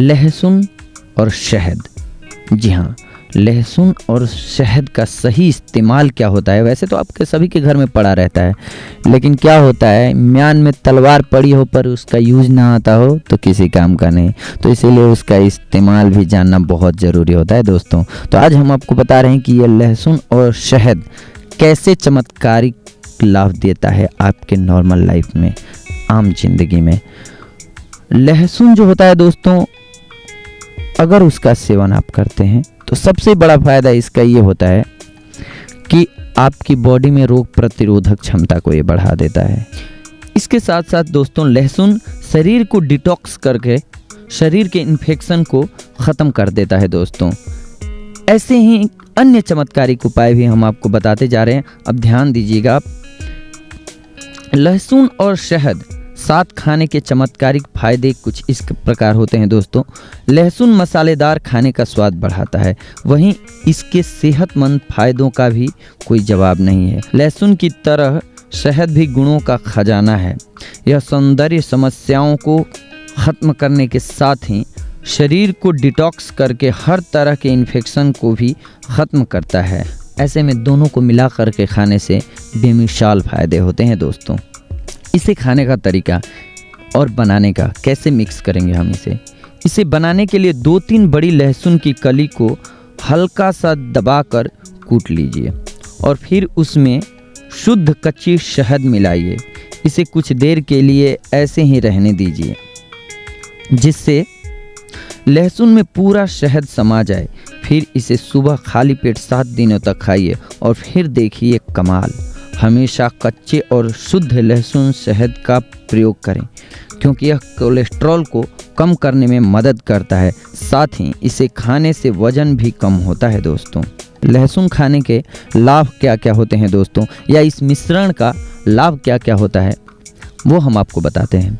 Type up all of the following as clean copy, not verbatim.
लहसुन और शहद। जी हाँ, लहसुन और शहद का सही इस्तेमाल क्या होता है। वैसे तो आपके सभी के घर में पड़ा रहता है, लेकिन क्या होता है, म्यान में तलवार पड़ी हो पर उसका यूज ना आता हो तो किसी काम का नहीं। तो इसीलिए उसका इस्तेमाल भी जानना बहुत ज़रूरी होता है दोस्तों। तो आज हम आपको बता रहे हैं कि ये लहसुन और शहद कैसे चमत्कारिक लाभ देता है आपके नॉर्मल लाइफ में, आम जिंदगी में। लहसुन जो होता है दोस्तों, अगर उसका सेवन आप करते हैं तो सबसे बड़ा फायदा इसका ये होता है कि आपकी बॉडी में रोग प्रतिरोधक क्षमता को ये बढ़ा देता है। इसके साथ साथ दोस्तों, लहसुन शरीर को डिटॉक्स करके शरीर के इन्फेक्शन को ख़त्म कर देता है दोस्तों। ऐसे ही अन्य चमत्कारिक उपाय भी हम आपको बताते जा रहे हैं। अब ध्यान दीजिएगा आप। लहसुन और शहद साथ खाने के चमत्कारिक फायदे कुछ इस प्रकार होते हैं दोस्तों। लहसुन मसालेदार खाने का स्वाद बढ़ाता है, वहीं इसके सेहतमंद फायदों का भी कोई जवाब नहीं है। लहसुन की तरह शहद भी गुणों का खजाना है। यह सौंदर्य समस्याओं को ख़त्म करने के साथ ही शरीर को डिटॉक्स करके हर तरह के इन्फेक्शन को भी ख़त्म करता है। ऐसे में दोनों को मिला करके खाने से बेमिसाल फ़ायदे होते हैं दोस्तों। इसे खाने का तरीका और बनाने का, कैसे मिक्स करेंगे हम इसे बनाने के लिए 2-3 बड़ी लहसुन की कली को हल्का सा दबाकर कूट लीजिए और फिर उसमें शुद्ध कच्ची शहद मिलाइए। इसे कुछ देर के लिए ऐसे ही रहने दीजिए जिससे लहसुन में पूरा शहद समा जाए। फिर इसे सुबह खाली पेट 7 दिनों तक खाइए और फिर देखिए कमाल। हमेशा कच्चे और शुद्ध लहसुन शहद का प्रयोग करें क्योंकि यह कोलेस्ट्रॉल को कम करने में मदद करता है। साथ ही इसे खाने से वजन भी कम होता है दोस्तों। लहसुन खाने के लाभ क्या क्या होते हैं दोस्तों, या इस मिश्रण का लाभ क्या क्या होता है, वो हम आपको बताते हैं।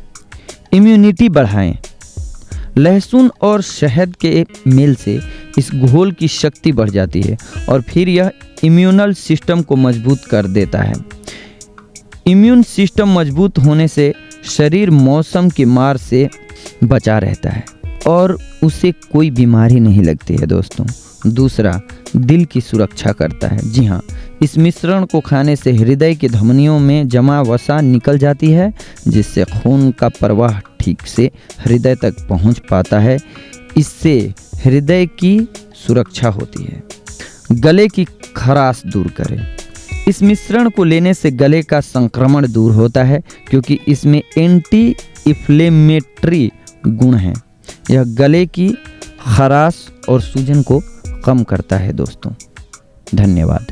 इम्यूनिटी बढ़ाएं। लहसुन और शहद के मेल से इस घोल की शक्ति बढ़ जाती है और फिर यह इम्यूनल सिस्टम को मजबूत कर देता है। इम्यून सिस्टम मजबूत होने से शरीर मौसम की मार से बचा रहता है और उसे कोई बीमारी नहीं लगती है दोस्तों। दूसरा, दिल की सुरक्षा करता है। जी हाँ, इस मिश्रण को खाने से हृदय की धमनियों में जमा वसा निकल जाती है जिससे खून का प्रवाह ठीक से हृदय तक पहुंच पाता है। इससे हृदय की सुरक्षा होती है। गले की खराश दूर करें। इस मिश्रण को लेने से गले का संक्रमण दूर होता है क्योंकि इसमें एंटी इन्फ्लेमेटरी गुण हैं। यह गले की खराश और सूजन को कम करता है दोस्तों। धन्यवाद।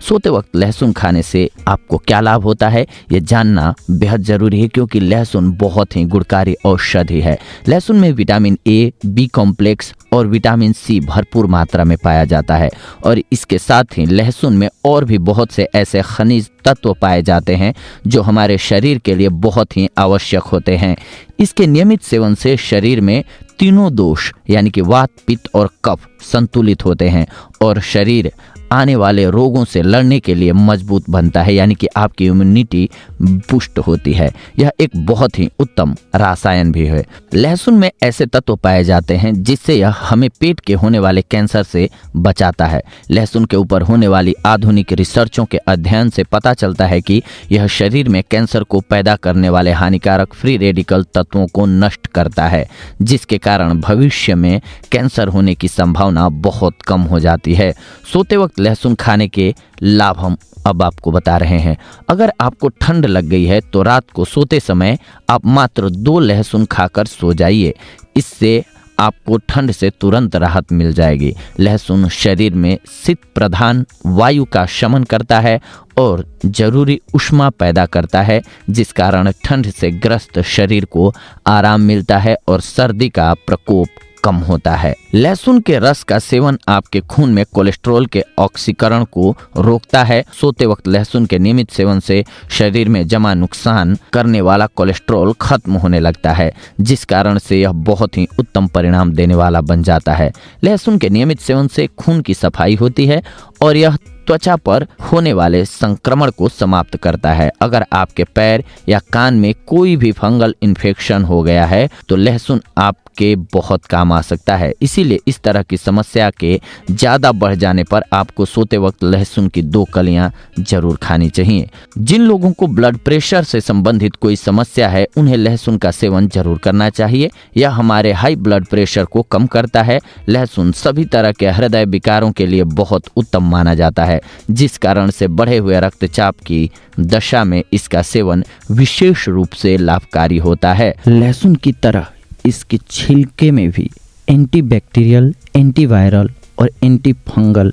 सोते वक्त लहसुन खाने से आपको क्या लाभ होता है, ये जानना बेहद ज़रूरी है क्योंकि लहसुन बहुत ही गुणकारी औषधि है। लहसुन में विटामिन ए, बी कॉम्प्लेक्स और विटामिन सी भरपूर मात्रा में पाया जाता है और इसके साथ ही लहसुन में और भी बहुत से ऐसे खनिज तत्व पाए जाते हैं जो हमारे शरीर के लिए बहुत ही आवश्यक होते हैं। इसके नियमित सेवन से शरीर में तीनों दोष यानी कि वात, पित्त और कफ संतुलित होते हैं और शरीर आने वाले रोगों से लड़ने के लिए मजबूत बनता है, यानी कि आपकी इम्यूनिटी पुष्ट होती है। यह एक बहुत ही उत्तम रसायन भी है। लहसुन में ऐसे तत्व पाए जाते हैं जिससे यह हमें पेट के होने वाले कैंसर से बचाता है। लहसुन के ऊपर होने वाली आधुनिक रिसर्चों के अध्ययन से पता चलता है कि यह शरीर में कैंसर को पैदा करने वाले हानिकारक फ्री रेडिकल तत्वों को नष्ट करता है, जिसके कारण भविष्य में कैंसर होने की संभावना बहुत कम हो जाती है। सोते वक्त लहसुन खाने के लाभ हम अब आपको बता रहे हैं। अगर आपको ठंड लग गई है तो रात को सोते समय आप मात्र 2 लहसुन खाकर सो जाइए। इससे आपको ठंड से तुरंत राहत मिल जाएगी। लहसुन शरीर में शीत प्रधान वायु का शमन करता है और जरूरी ऊष्मा पैदा करता है, जिस कारण ठंड से ग्रस्त शरीर को आराम मिलता है और सर्दी का प्रकोप कम होता है। लहसुन के रस का सेवन आपके खून में कोलेस्ट्रॉल के ऑक्सीकरण को रोकता है। सोते वक्त लहसुन के नियमित सेवन से शरीर में जमा नुकसान करने वाला कोलेस्ट्रॉल खत्म होने लगता है, जिस कारण से यह बहुत ही उत्तम परिणाम देने वाला बन जाता है। लहसुन के नियमित सेवन से खून की सफाई होती है और यह त्वचा पर होने वाले संक्रमण को समाप्त करता है। अगर आपके पैर या कान में कोई भी फंगल इन्फेक्शन हो गया है तो लहसुन आप आपके बहुत काम आ सकता है। इसीलिए इस तरह की समस्या के ज़्यादा बढ़ जाने पर आपको सोते वक्त लहसुन की 2 कलियां जरूर खानी चाहिए। जिन लोगों को ब्लड प्रेशर से संबंधित कोई समस्या है उन्हें लहसुन का सेवन जरूर करना चाहिए। यह हमारे हाई ब्लड प्रेशर को कम करता है। लहसुन सभी तरह के हृदय विकारों के लिए बहुत उत्तम माना जाता है, जिस कारण से बढ़े हुए रक्तचाप की दशा में इसका सेवन विशेष रूप से लाभकारी होता है। लहसुन की तरह इसके छिलके में भी एंटीबैक्टीरियल, एंटीवायरल और एंटी फंगल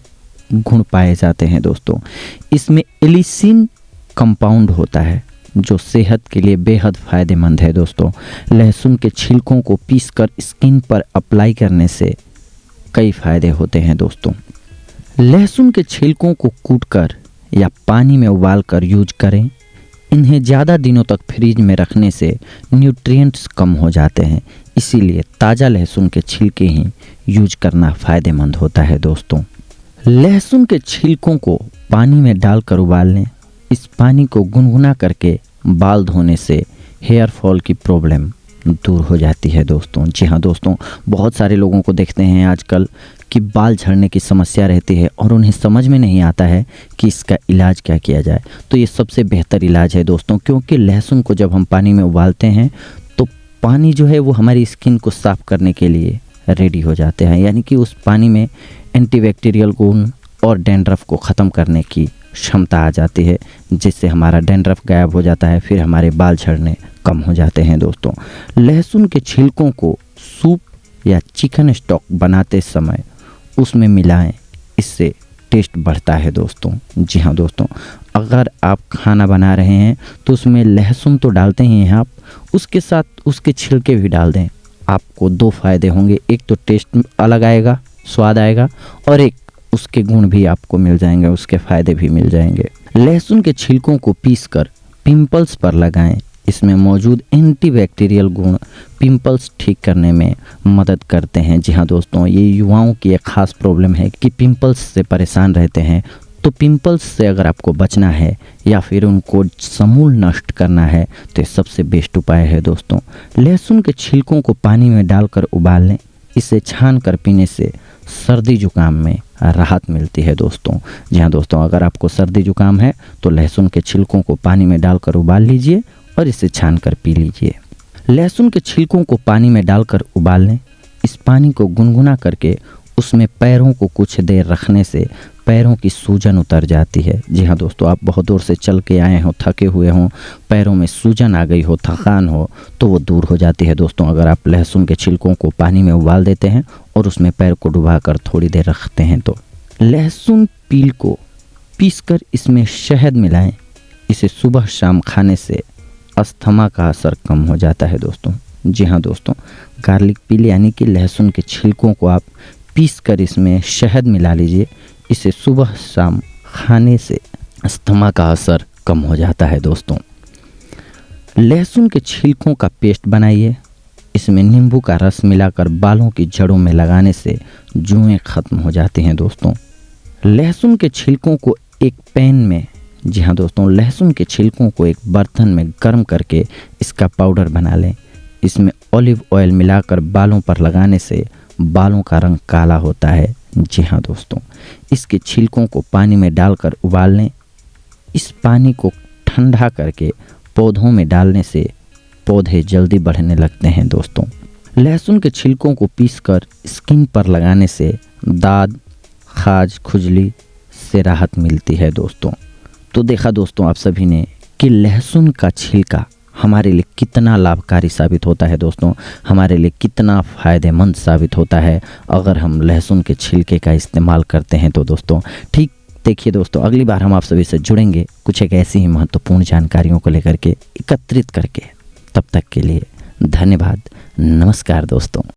गुण पाए जाते हैं दोस्तों। इसमें एलिसिन कंपाउंड होता है जो सेहत के लिए बेहद फ़ायदेमंद है दोस्तों। लहसुन के छिलकों को पीसकर स्किन पर अप्लाई करने से कई फ़ायदे होते हैं दोस्तों। लहसुन के छिलकों को कूटकर या पानी में उबालकर यूज करें। इन्हें ज़्यादा दिनों तक फ्रिज में रखने से न्यूट्रिएंट्स कम हो जाते हैं, इसीलिए ताज़ा लहसुन के छिलके ही यूज करना फ़ायदेमंद होता है दोस्तों। लहसुन के छिलकों को पानी में डालकर उबाल लें। इस पानी को गुनगुना करके बाल धोने से हेयर फॉल की प्रॉब्लम दूर हो जाती है दोस्तों। जी हाँ दोस्तों, बहुत सारे लोगों को देखते हैं आजकल कि बाल झड़ने की समस्या रहती है और उन्हें समझ में नहीं आता है कि इसका इलाज क्या किया जाए। तो ये सबसे बेहतर इलाज है दोस्तों, क्योंकि लहसुन को जब हम पानी में उबालते हैं तो पानी जो है वो हमारी स्किन को साफ़ करने के लिए रेडी हो जाते हैं, यानी कि उस पानी में एंटीबैक्टीरियल गुण और डैंड्रफ को ख़त्म करने की क्षमता आ जाती है, जिससे हमारा डैंड्रफ गायब हो जाता है, फिर हमारे बाल झड़ने कम हो जाते हैं दोस्तों। लहसुन के छिलकों को सूप या चिकन स्टॉक बनाते समय उसमें मिलाएं, इससे टेस्ट बढ़ता है दोस्तों। जी हाँ दोस्तों, अगर आप खाना बना रहे हैं तो उसमें लहसुन तो डालते ही हैं आप, उसके साथ उसके छिलके भी डाल दें। आपको 2 फ़ायदे होंगे, एक तो टेस्ट अलग आएगा, स्वाद आएगा, और एक उसके गुण भी आपको मिल जाएंगे, उसके फ़ायदे भी मिल जाएंगे। लहसुन के छिलकों को पीसकर पिंपल्स पर लगाएं। इसमें मौजूद एंटीबैक्टीरियल गुण पिंपल्स ठीक करने में मदद करते हैं। जी हाँ दोस्तों, ये युवाओं की एक ख़ास प्रॉब्लम है कि पिंपल्स से परेशान रहते हैं। तो पिंपल्स से अगर आपको बचना है या फिर उनको समूल नष्ट करना है तो ये सबसे बेस्ट उपाय है दोस्तों। लहसुन के छिलकों को पानी में डालकर उबाल लें। इसे छान कर पीने से सर्दी जुकाम में राहत मिलती है दोस्तों। जी हाँ दोस्तों, अगर आपको सर्दी जुकाम है तो लहसुन के छिलकों को पानी में डालकर उबाल लीजिए और इसे छान कर पी लीजिए। लहसुन के छिलकों को पानी में डालकर उबाल लें। इस पानी को गुनगुना करके उसमें पैरों को कुछ देर रखने से पैरों की सूजन उतर जाती है। जी हाँ दोस्तों, आप बहुत दूर से चल के आए हों, थके हुए हों, पैरों में सूजन आ गई हो, थकान हो, तो वो दूर हो जाती है दोस्तों अगर आप लहसुन के छिलकों को पानी में उबाल देते हैं और उसमें पैर को डुबाकर थोड़ी देर रखते हैं तो। लहसुन पील को पीसकर इसमें शहद मिलाएं। इसे सुबह शाम खाने से अस्थमा का असर कम हो जाता है दोस्तों। जी हाँ दोस्तों, गार्लिक पील यानी कि लहसुन के छिलकों को आप पीसकर इसमें शहद मिला लीजिए। इसे सुबह शाम खाने से अस्थमा का असर कम हो जाता है दोस्तों। लहसुन के छिलकों का पेस्ट बनाइए। इसमें नींबू का रस मिलाकर बालों की जड़ों में लगाने से जुएं खत्म हो जाती हैं दोस्तों। लहसुन के छिलकों को एक पैन में, जी हाँ दोस्तों, लहसुन के छिलकों को एक बर्तन में गर्म करके इसका पाउडर बना लें। इसमें ऑलिव ऑयल मिलाकर बालों पर लगाने से बालों का रंग काला होता है। जी हाँ दोस्तों, इसके छिलकों को पानी में डालकर उबाल लें। इस पानी को ठंडा करके पौधों में डालने से पौधे जल्दी बढ़ने लगते हैं दोस्तों। लहसुन के छिलकों को पीसकर स्किन पर लगाने से दाद, खाज, खुजली से राहत मिलती है दोस्तों। तो देखा दोस्तों आप सभी ने कि लहसुन का छिलका हमारे लिए कितना लाभकारी साबित होता है दोस्तों, हमारे लिए कितना फ़ायदेमंद साबित होता है अगर हम लहसुन के छिलके का इस्तेमाल करते हैं तो दोस्तों। ठीक देखिए दोस्तों, अगली बार हम आप सभी से जुड़ेंगे कुछ एक ऐसी ही महत्वपूर्ण जानकारियों को लेकर के एकत्रित करके। तब तक के लिए धन्यवाद, नमस्कार दोस्तों।